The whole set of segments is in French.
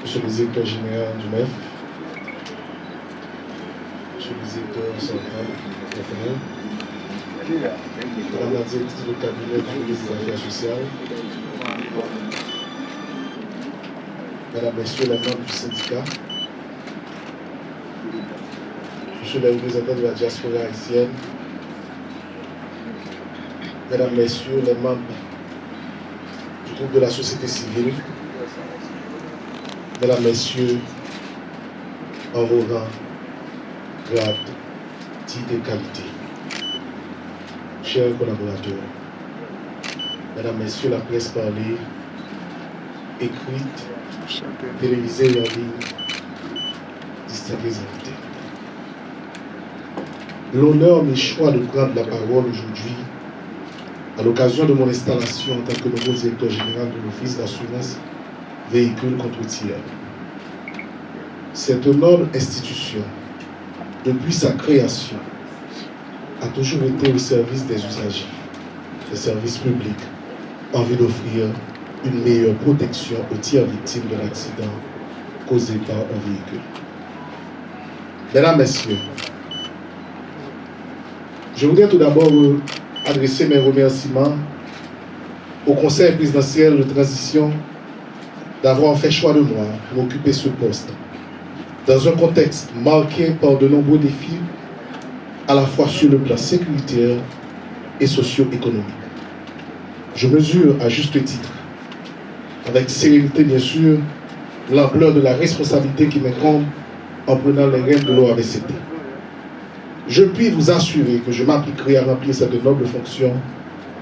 Monsieur le directeur général du MEF, Monsieur le directeur central, Madame la directrice du cabinet du ministre des Affaires sociales, Mesdames, Messieurs les membres du syndicat, Monsieur les représentants de la diaspora haïtienne, Mesdames, Messieurs les membres du groupe de la société civile, Mesdames, Messieurs, en vos rangs, grades, titres et qualités, chers collaborateurs, Mesdames, Messieurs, la presse parlée, écrite, télévisée et en ligne, distingués invités. L'honneur m'est choix de prendre la parole aujourd'hui à l'occasion de mon installation en tant que nouveau directeur général de l'Office d'assurance véhicule contre tir. Cette noble institution, depuis sa création, a toujours été au service des usagers, des services publics, en vue d'offrir une meilleure protection aux tiers victimes de l'accident causé par un véhicule. Mesdames, Messieurs, je voudrais tout d'abord adresser mes remerciements au Conseil présidentiel de transition d'avoir fait choix de moi pour occuper ce poste, dans un contexte marqué par de nombreux défis, à la fois sur le plan sécuritaire et socio-économique. Je mesure à juste titre, avec sérénité bien sûr, l'ampleur de la responsabilité qui m'incombe en prenant les rênes de l'OAVCT. Je puis vous assurer que je m'appliquerai à remplir cette noble fonction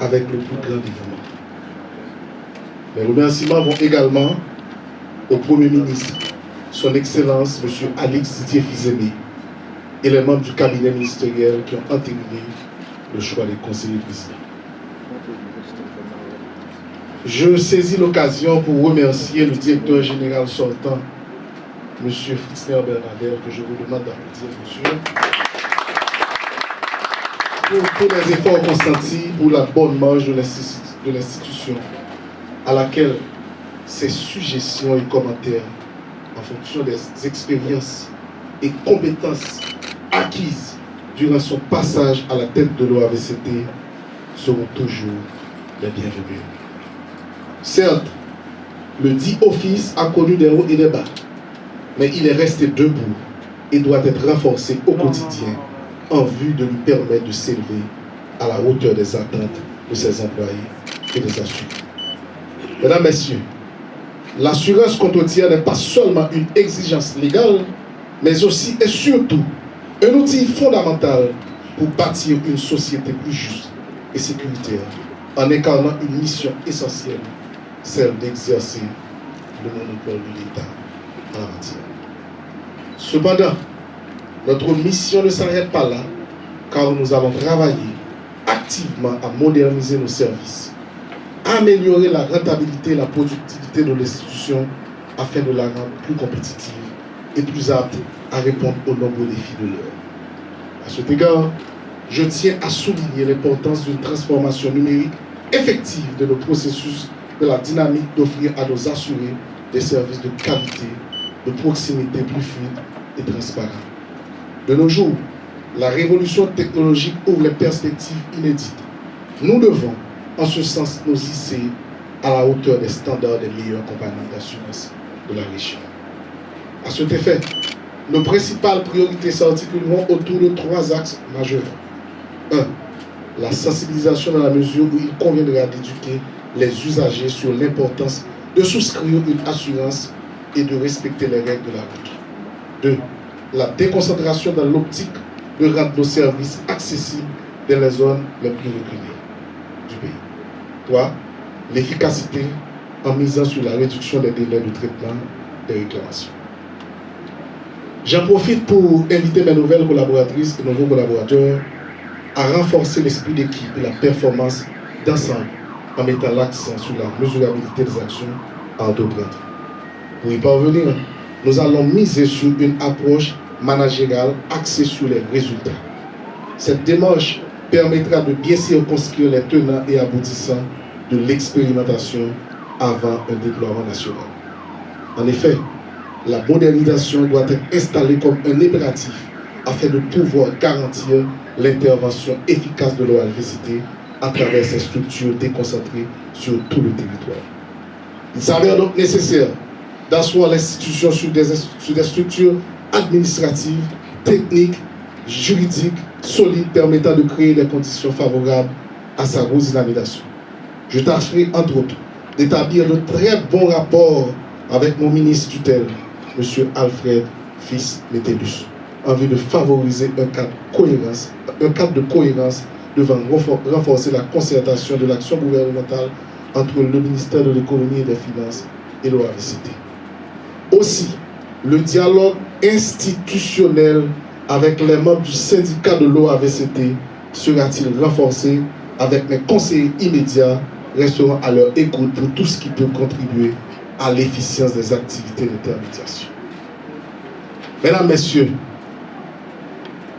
avec le plus grand dévouement. Mes remerciements vont également au Premier ministre, son Excellence M. Alix Didier Fils-Aimé, et les membres du cabinet ministériel qui ont entériné le choix des conseillers présidents. Je saisis l'occasion pour remercier le directeur général sortant, M. Fritzner Bernadette, que je vous demande d'applaudir, monsieur, pour tous les efforts consentis pour la bonne marche de l'institution, à laquelle ses suggestions et commentaires, en fonction des expériences et compétences acquises durant son passage à la tête de l'OAVCT, seront toujours les bienvenus. Certes, le dit office a connu des hauts et des bas, mais il est resté debout et doit être renforcé au quotidien en vue de lui permettre de s'élever à la hauteur des attentes de ses employés et des assurés. Mesdames, Messieurs, l'assurance contre tir n'est pas seulement une exigence légale, mais aussi et surtout un outil fondamental pour bâtir une société plus juste et sécuritaire, en incarnant une mission essentielle, celle d'exercer le monopole de l'État en la matière. Cependant, notre mission ne s'arrête pas là, car nous allons travailler activement à moderniser nos services, à améliorer la rentabilité et la productivité de l'institution afin de la rendre plus compétitive et plus apte à répondre aux nombreux défis de l'heure. À cet égard, je tiens à souligner l'importance d'une transformation numérique effective de nos processus, de la dynamique d'offrir à nos assurés des services de qualité, de proximité plus fluides et transparents. De nos jours, la révolution technologique ouvre les perspectives inédites. Nous devons, en ce sens, nous hisser à la hauteur des standards des meilleures compagnies d'assurance de la région. À cet effet, nos principales priorités s'articuleront autour de 3 axes majeurs. 1. La sensibilisation dans la mesure où il conviendra d'éduquer les usagers sur l'importance de souscrire une assurance et de respecter les règles de la route. 2. La déconcentration dans l'optique de rendre nos services accessibles dans les zones les plus reculées du pays. 3. L'efficacité en misant sur la réduction des délais de traitement des réclamations. J'en profite pour inviter mes nouvelles collaboratrices et nouveaux collaborateurs à renforcer l'esprit d'équipe et la performance d'ensemble en mettant l'accent sur la mesurabilité des actions à entreprendre. Pour y parvenir, nous allons miser sur une approche managériale axée sur les résultats. Cette démarche permettra de bien circonscrire les tenants et aboutissants de l'expérimentation avant un déploiement national. En effet, La modernisation doit être installée comme un impératif afin de pouvoir garantir l'intervention efficace de l'OAVCT à travers ces structures déconcentrées sur tout le territoire. Il s'avère donc nécessaire d'asseoir l'institution sur des structures administratives, techniques, juridiques, solides permettant de créer des conditions favorables à sa redynamisation. Je tâcherai entre autres d'établir de très bons rapports avec mon ministre tutelle, M. Alfred Fils Metellus, en vue de favoriser un cadre de cohérence devant renforcer la concertation de l'action gouvernementale entre le ministère de l'économie et des finances et l'OAVCT. Aussi, le dialogue institutionnel avec les membres du syndicat de l'OAVCT sera-t-il renforcé avec mes conseillers immédiats resteront à leur écoute pour tout ce qui peut contribuer à l'efficience des activités d'intermédiation. Mesdames, Messieurs,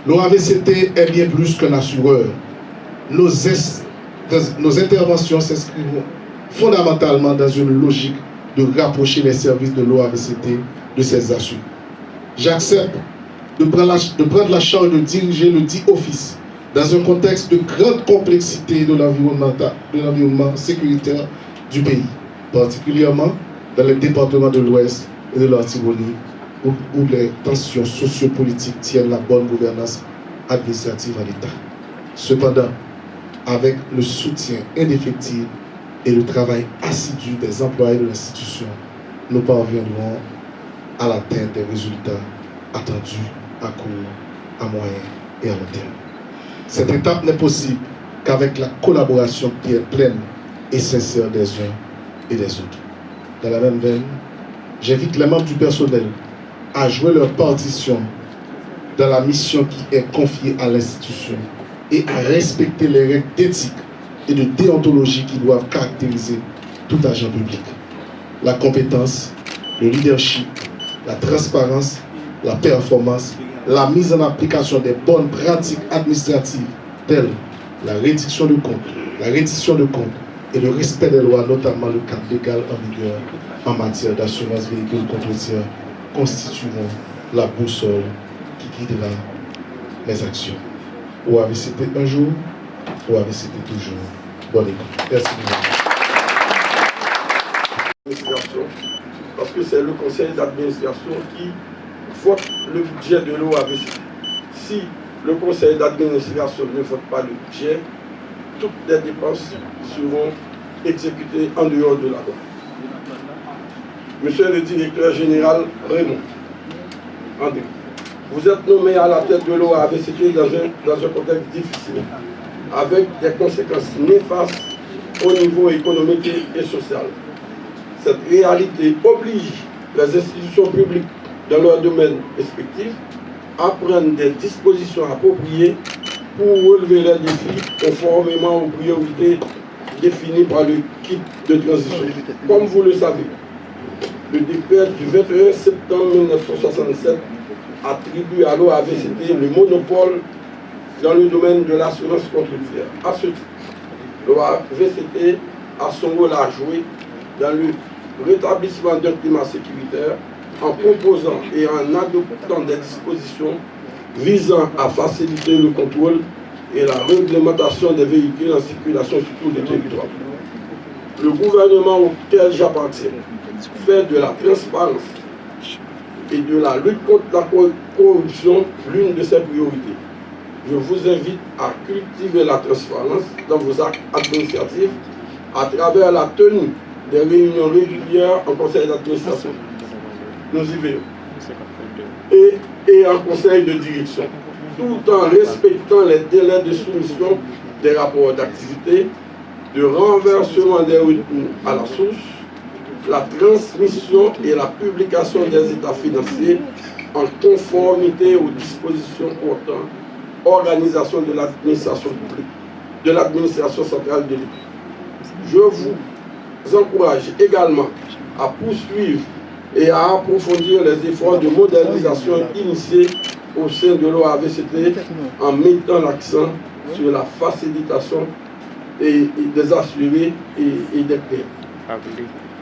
l'OAVCT est bien plus qu'un assureur. Nos interventions s'inscrivent fondamentalement dans une logique de rapprocher les services de l'OAVCT de ses assurés. J'accepte de prendre la charge de diriger le dit office dans un contexte de grande complexité de l'environnement sécuritaire du pays, particulièrement dans les départements de l'Ouest et de l'Artibonite, où les tensions sociopolitiques tiennent la bonne gouvernance administrative en l'État. Cependant, avec le soutien indéfectible et le travail assidu des employés de l'institution, nous parviendrons à l'atteinte des résultats attendus à court, à moyen et à long terme. Cette étape n'est possible qu'avec la collaboration pleine et sincère des uns et des autres. Dans la même veine, j'invite les membres du personnel à jouer leur partition dans la mission qui est confiée à l'institution et à respecter les règles d'éthique et de déontologie qui doivent caractériser tout agent public. La compétence, le leadership, la transparence, la performance, la mise en application des bonnes pratiques administratives telles la reddition de comptes et le respect des lois, notamment le cadre légal en vigueur en matière d'assurance véhicule contre routière, constitueront la boussole qui guidera les actions. OAVCT un jour, OAVCT toujours. Bonne écoute. Merci beaucoup. Parce que c'est le conseil d'administration qui vote le budget de l'OAVCT. Si le conseil d'administration ne vote pas le budget, toutes les dépenses seront exécutées en dehors de la loi. Monsieur le directeur général Raymond André, vous êtes nommé à la tête de l'OAVCT dans un contexte difficile, avec des conséquences néfastes au niveau économique et social. Cette réalité oblige les institutions publiques dans leur domaine respectif à prendre des dispositions appropriées pour relever les défis conformément aux priorités définies par le kit de transition. Comme vous le savez, le décret du 21 septembre 1967 attribue à l'OAVCT le monopole dans le domaine de l'assurance contre-routière. À ce titre, l'OAVCT a son rôle à jouer dans le rétablissement d'un climat sécuritaire en proposant et en adoptant des dispositions visant à faciliter le contrôle et la réglementation des véhicules en circulation sur tout le territoire. Le gouvernement auquel j'appartiens fait de la transparence et de la lutte contre la corruption l'une de ses priorités. Je vous invite à cultiver la transparence dans vos actes administratifs à travers la tenue des réunions régulières en conseil d'administration. Nous y veillons. Et en conseil de direction, tout en respectant les délais de soumission des rapports d'activité, de renversement des retenues à la source, la transmission et la publication des états financiers en conformité aux dispositions portant organisation de l'administration publique, de l'administration centrale de l'État. Je vous encourage également à poursuivre et à approfondir les efforts de modernisation initiés au sein de l'OAVCT en mettant l'accent sur la facilitation des assurés et des clients.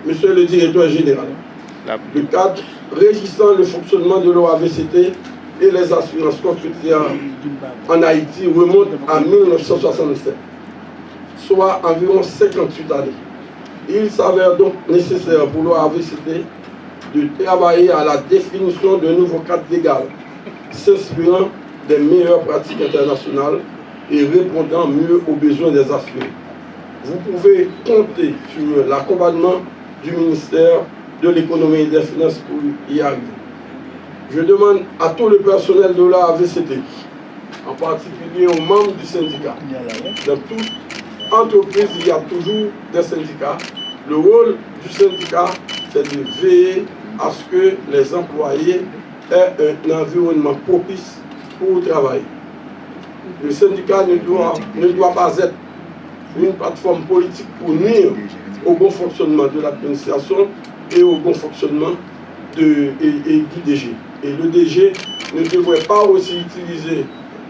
Monsieur le directeur général, Le cadre régissant le fonctionnement de l'OAVCT et les assurances constructives en Haïti remonte à 1967, soit environ 58 années. Il s'avère donc nécessaire pour l'OAVCT de travailler à la définition d'un nouveau cadre légal s'inspirant des meilleures pratiques internationales et répondant mieux aux besoins des assurés. Vous pouvez compter sur l'accompagnement du ministère de l'économie et des finances pour y arriver. Je demande à tout le personnel de l'OAVCT, en particulier aux membres du syndicat. Dans toute entreprise, il y a toujours des syndicats. Le rôle du syndicat, c'est de veiller à ce que les employés aient un environnement propice pour travailler. Le syndicat ne doit pas être une plateforme politique pour nuire au bon fonctionnement de l'administration et au bon fonctionnement du DG. Et le DG ne devrait pas aussi utiliser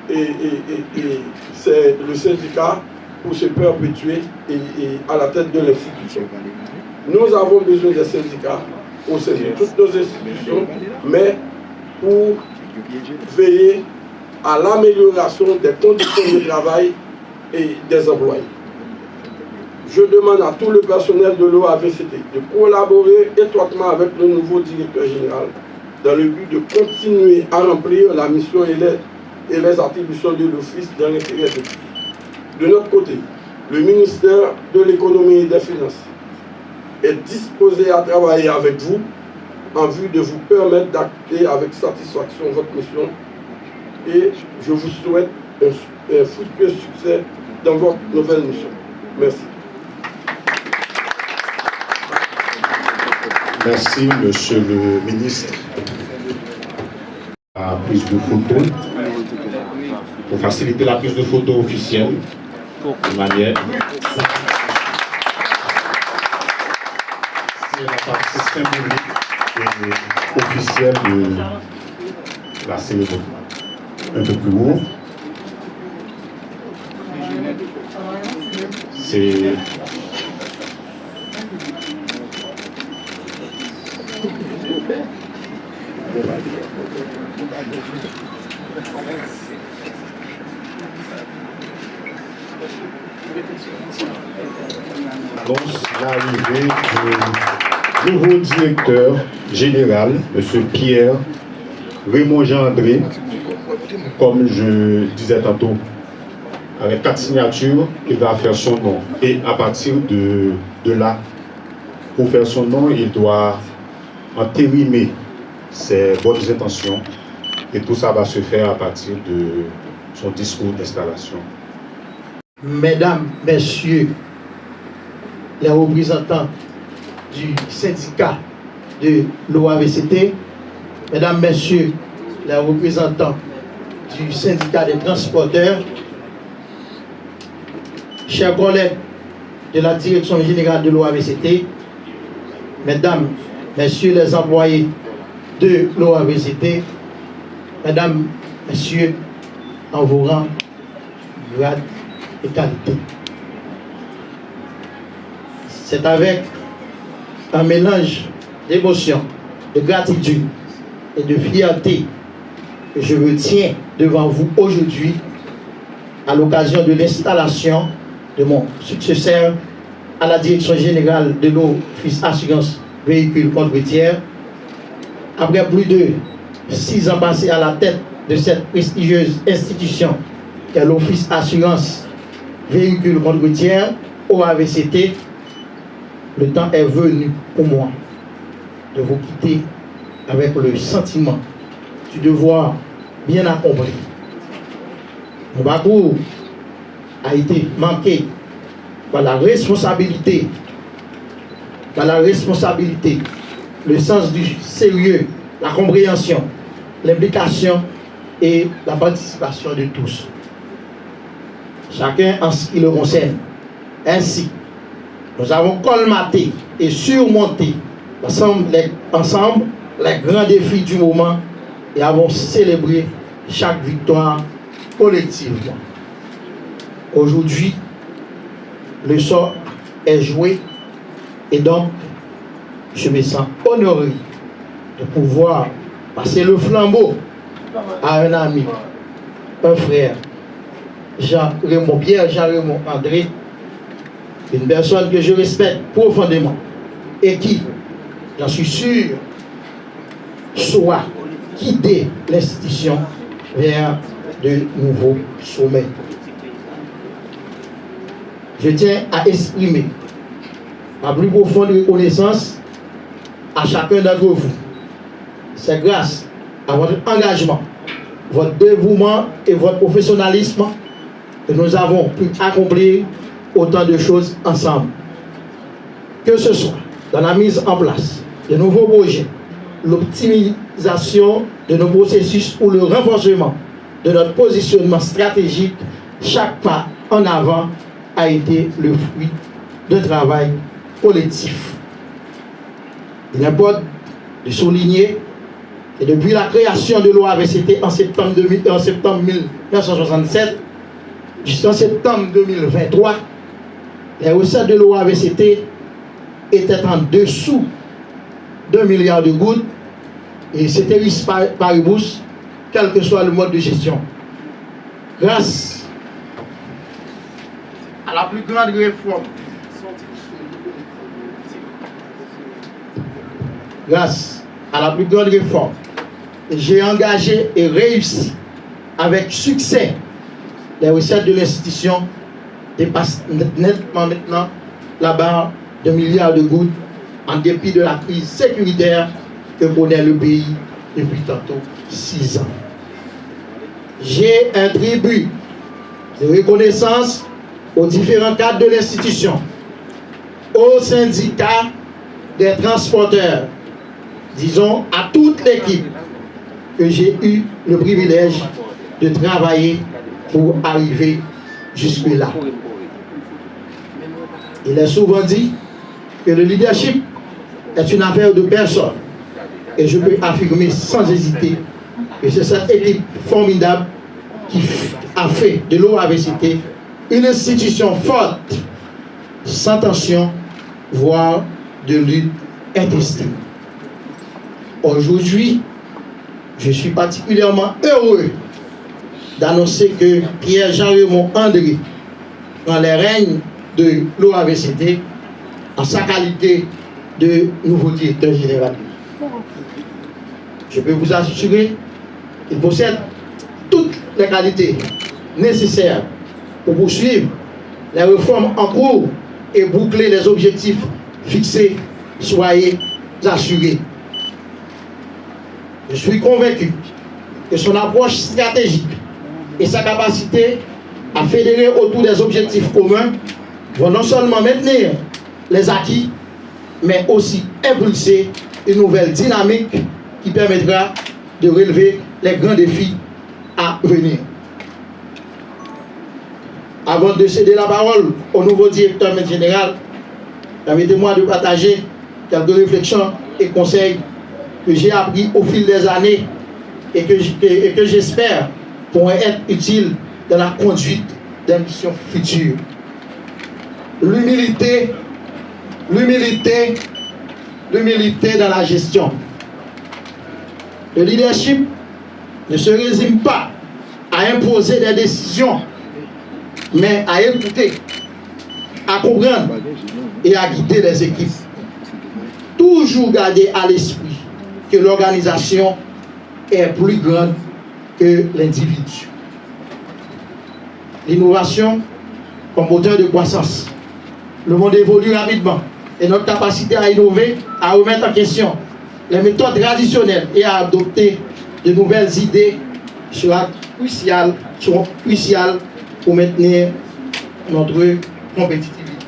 le syndicat pour se perpétuer à la tête de l'institution. Nous avons besoin des syndicats au sein de toutes nos institutions, mais pour veiller à l'amélioration des conditions de travail et des employés. Je demande à tout le personnel de l'OAVCT de collaborer étroitement avec le nouveau directeur général dans le but de continuer à remplir la mission et les attributions de l'Office dans l'intérêt de tous. De notre côté, le ministère de l'économie et des finances est disposé à travailler avec vous en vue de vous permettre d'acter avec satisfaction votre mission et je vous souhaite un fructueux succès dans votre nouvelle mission. Merci. Merci, Monsieur le ministre. La prise de photo, pour faciliter la prise de photo officielle, de manière. C'est la partie symbolique et officielle de la cérémonie. Un peu plus haut. C'est l'arrivée du nouveau directeur général, M. Pierre Raymond Jean-André, comme je disais tantôt, avec 4 signatures, il va faire son nom. Et à partir de là, pour faire son nom, il doit entérimer ses bonnes intentions. Et tout ça va se faire à partir de son discours d'installation. Mesdames, Messieurs, les représentants du syndicat de l'OAVCT, Mesdames, Messieurs, les représentants du syndicat des transporteurs, chers collègues de la direction générale de l'OAVCT, Mesdames, Messieurs les employés de l'OAVCT, Mesdames, Messieurs, en vos rangs, grades et qualités. C'est avec un mélange d'émotions, de gratitude et de fierté que je me tiens devant vous aujourd'hui à l'occasion de l'installation de mon successeur à la direction générale de l'Office Assurance Véhicules contre routière. Après plus de 6 ans passés à la tête de cette prestigieuse institution qu'est l'Office Assurance Véhicules contre routière, OAVCT, le temps est venu pour moi de vous quitter avec le sentiment du devoir bien accompli. Mon parcours a été marqué par la responsabilité, le sens du sérieux, la compréhension, l'implication et la participation de tous. Chacun en ce qui le concerne. Ainsi, nous avons colmaté et surmonté ensemble les grands défis du moment et avons célébré chaque victoire collectivement. Aujourd'hui, le sort est joué et donc je me sens honoré de pouvoir passer le flambeau à un ami, un frère, Pierre Jean-Raymond André, une personne que je respecte profondément et qui, j'en suis sûr, soit guider l'institution vers de nouveaux sommets. Je tiens à exprimer ma plus profonde reconnaissance à chacun d'entre vous. C'est grâce à votre engagement, votre dévouement et votre professionnalisme que nous avons pu accomplir autant de choses ensemble. Que ce soit dans la mise en place de nouveaux projets, l'optimisation de nos processus ou le renforcement de notre positionnement stratégique, chaque pas en avant a été le fruit d'un travail collectif. Il importe de souligner que depuis la création de l'OAVCT en septembre 1967 jusqu'en septembre 2023, les recettes de l'OAVCT étaient en dessous d'1 milliard de gouttes et c'était paribus, quel que soit le mode de gestion. Grâce à la plus grande réforme, j'ai engagé et réussi avec succès les recettes de l'institution dépassent nettement maintenant la barre de milliards de gouttes en dépit de la crise sécuritaire que connaît le pays depuis tantôt 6 ans. J'ai un tribut de reconnaissance aux différents cadres de l'institution, aux syndicats des transporteurs, disons à toute l'équipe que j'ai eu le privilège de travailler pour arriver jusque-là. Il est souvent dit que le leadership est une affaire de personne. Et je peux affirmer sans hésiter que c'est cette équipe formidable qui a fait de l'OAVCT une institution forte, sans tension, voire de lutte intestine. Aujourd'hui, je suis particulièrement heureux d'annoncer que Pierre Jean-Raymond André prend les règnes de l'OAVCT en sa qualité de nouveau directeur général. Je peux vous assurer qu'il possède toutes les qualités nécessaires pour poursuivre les réformes en cours et boucler les objectifs fixés. Soyez assurés. Je suis convaincu que son approche stratégique et sa capacité à fédérer autour des objectifs communs vont non seulement maintenir les acquis, mais aussi impulser une nouvelle dynamique qui permettra de relever les grands défis à venir. Avant de céder la parole au nouveau directeur général, permettez-moi de partager quelques réflexions et conseils que j'ai appris au fil des années et que j'espère pourront être utiles dans la conduite des missions futures. L'humilité dans la gestion. Le leadership ne se résume pas à imposer des décisions, mais à écouter, à comprendre et à guider les équipes. Toujours garder à l'esprit que l'organisation est plus grande que l'individu. L'innovation comme moteur de croissance. Le monde évolue rapidement et notre capacité à innover, à remettre en question les méthodes traditionnelles et à adopter de nouvelles idées seront cruciales pour maintenir notre compétitivité.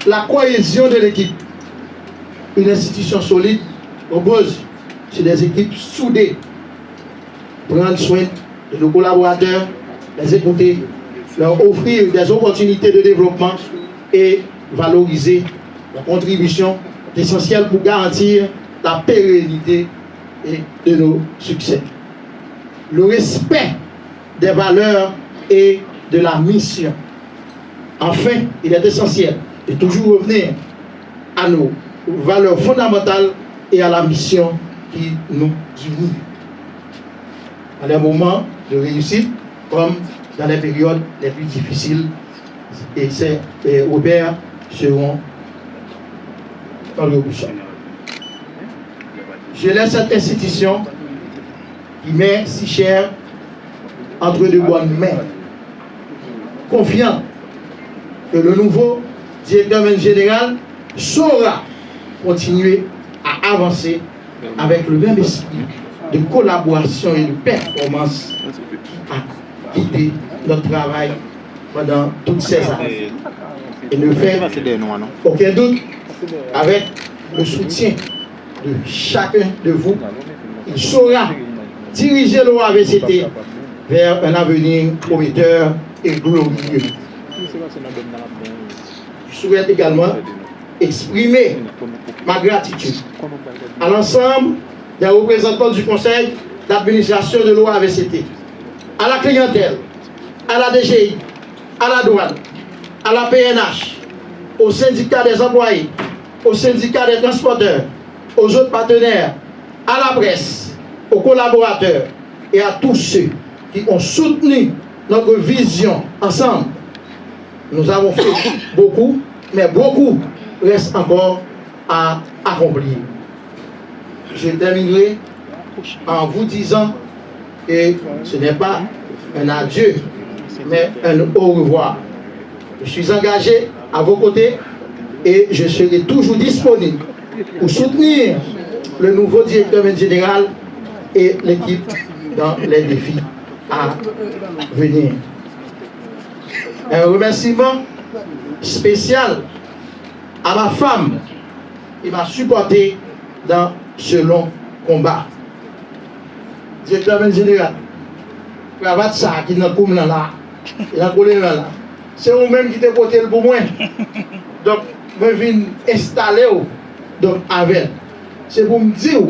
La cohésion de l'équipe. Une institution solide repose sur des équipes soudées. Prendre soin de nos collaborateurs, les écouter, leur offrir des opportunités de développement et valoriser leur contribution essentielle pour garantir la pérennité de nos succès. Le respect des valeurs et de la mission. Enfin, il est essentiel de toujours revenir à nos valeurs fondamentales et à la mission qui nous unit. Dans les moments de réussite, comme dans les périodes les plus difficiles, et ces repères seront dans le bouchon. Je laisse cette institution qui m'est si chère entre de bonnes mains, confiant que le nouveau directeur général saura continuer à avancer avec le même esprit de collaboration et de performance à guider notre travail pendant toutes ces années. Et ne faire aucun doute, avec le soutien de chacun de vous, il saura diriger l'OAVCT vers un avenir prometteur et glorieux. Je souhaite également exprimer ma gratitude à l'ensemble des représentants du conseil d'administration de l'OAVCT, à la clientèle, à la DGI, à la douane, à la PNH, au syndicat des employés, au syndicat des transporteurs, aux autres partenaires, à la presse, aux collaborateurs et à tous ceux qui ont soutenu notre vision ensemble. Nous avons fait beaucoup, mais beaucoup reste encore à accomplir. Je terminerai en vous disant que ce n'est pas un adieu, mais un au revoir. Je suis engagé à vos côtés et je serai toujours disponible pour soutenir le nouveau directeur général et l'équipe dans les défis à venir. Un remerciement spécial à ma femme qui m'a supporté dans ce long combat. Directeur général, cravate ça qui n'a comme là, c'est vous-même qui t'es porté pour moi. Donc, je viens installer donc avec. C'est pour me dire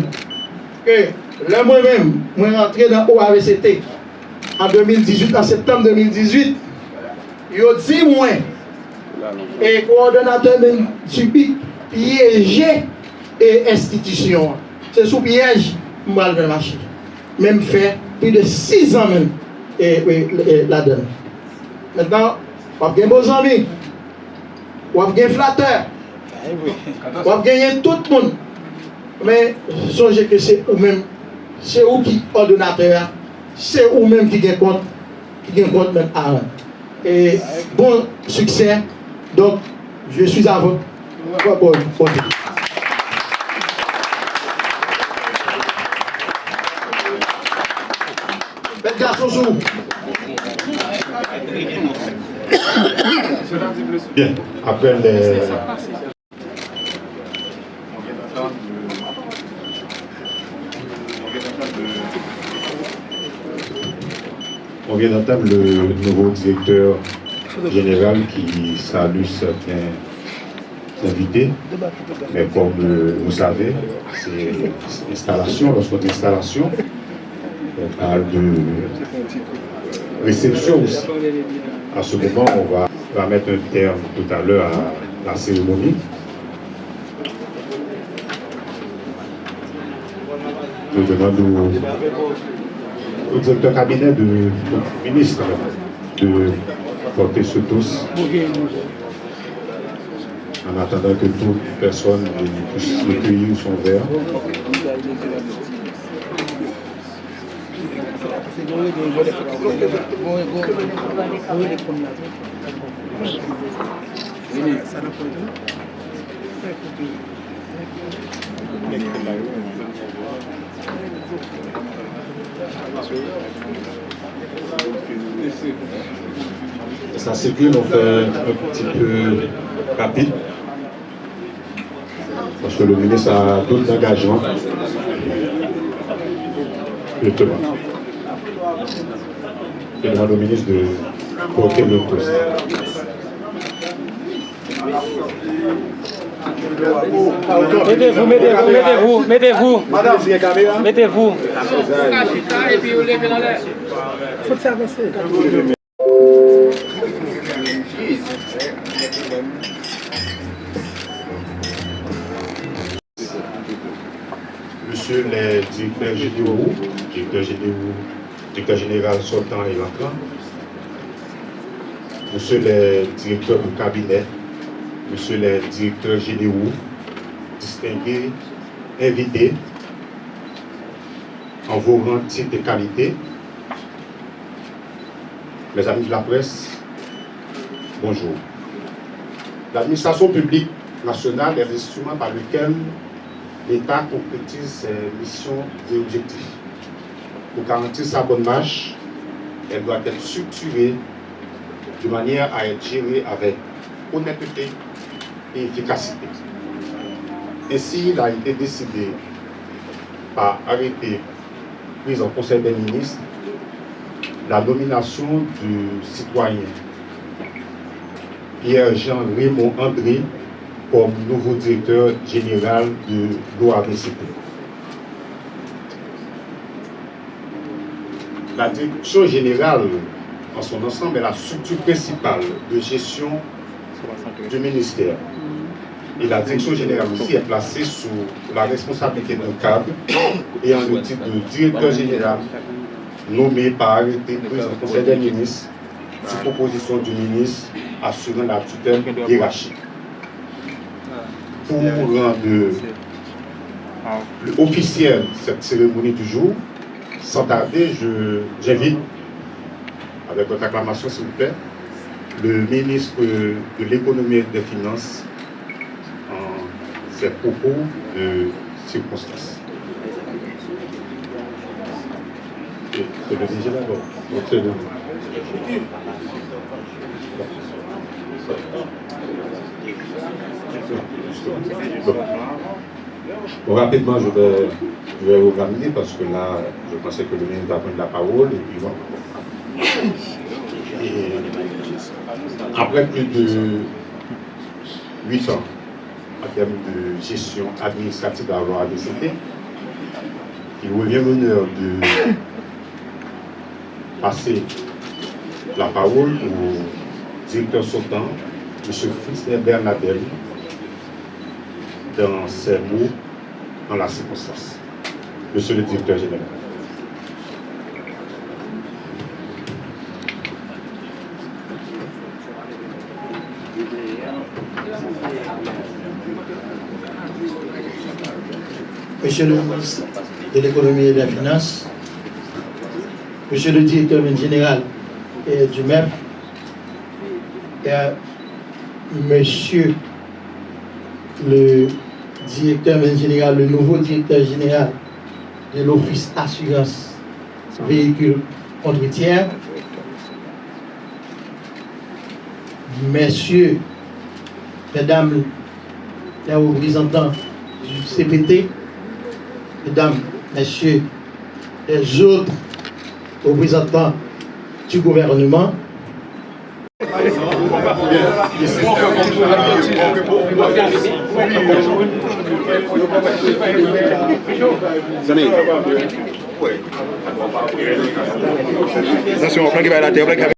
que là moi-même, je suis rentré dans l'OAVCT en 2018, en septembre 2018. Je dis moi, et coordonnateur du piégé et institution. C'est sous piège, je vais le marché. Même fait plus de 6 ans même là-dedans. Maintenant, on a beaux amis, on a flatteur, on a gagné tout le monde. Mais songez que c'est vous-même, c'est vous qui ordonnateur, c'est vous-même qui gagne compte même avant. Et bon succès, donc je suis à vous. Bête garçon sous. Bien, après les... On vient d'entendre le nouveau directeur général qui salue certains invités. Mais comme vous savez, c'est installation, lorsqu'on dit installation, on parle de réception aussi. À ce moment, on va mettre un terme tout à l'heure à la cérémonie. Je demande au directeur cabinet du ministre de porter ce tous en attendant que toute personne puisse recueillir son verre. Ça circule, on fait un petit peu rapide parce que le ministre a d'autres engagements. Je demande au ministre de porter le poste. Mettez-vous. Madame, mettez-vous. Et puis vous levez dans l'air. Faut s'avancer. Monsieur les directeurs généraux, directeur général sortant et entrant, Monsieur les directeurs du cabinet, Monsieur les directeurs généraux, distingués, invités, en vos rangs, titres et qualités, mes amis de la presse, bonjour. L'administration publique nationale est l'instrument par lequel l'État concrétise ses missions et objectifs. Pour garantir sa bonne marche, elle doit être structurée de manière à être gérée avec honnêteté et efficacité. Ainsi, il a été décidé par arrêté pris en Conseil des ministres la nomination du citoyen Pierre-Jean Raymond André comme nouveau directeur général de l'OAVCP. La direction générale en son ensemble est la structure principale de gestion du ministère. Et la direction générale aussi est placée sous la responsabilité d'un cadre ayant le titre de directeur général nommé par arrêté pris en Conseil des ministres sur proposition du ministre assurant la tutelle hiérarchique. Pour rendre officielle cette cérémonie du jour, sans tarder, j'invite, avec votre acclamation s'il vous plaît, le ministre de l'économie et des finances en ses propos de circonstances. C'est le DG d'abord. Bon, rapidement, je vais vous ramener parce que là, je pensais que le ministre va prendre la parole et puis bon. Et après plus de 8 ans en termes de gestion administrative à l'OAVCP, il revient l'honneur de passer la parole au directeur sortant, M. Fritzner Bernadel, dans ses mots, dans la circonstance. Monsieur le directeur général. Monsieur le ministre de l'économie et des finances, Monsieur le directeur général du MEF, et Monsieur le directeur général, le nouveau directeur général de l'Office Assurance Véhicules Entretien, Messieurs, Mesdames les représentants du CPT, Mesdames, Messieurs, les autres représentants du gouvernement. Attention, on plaque la terre,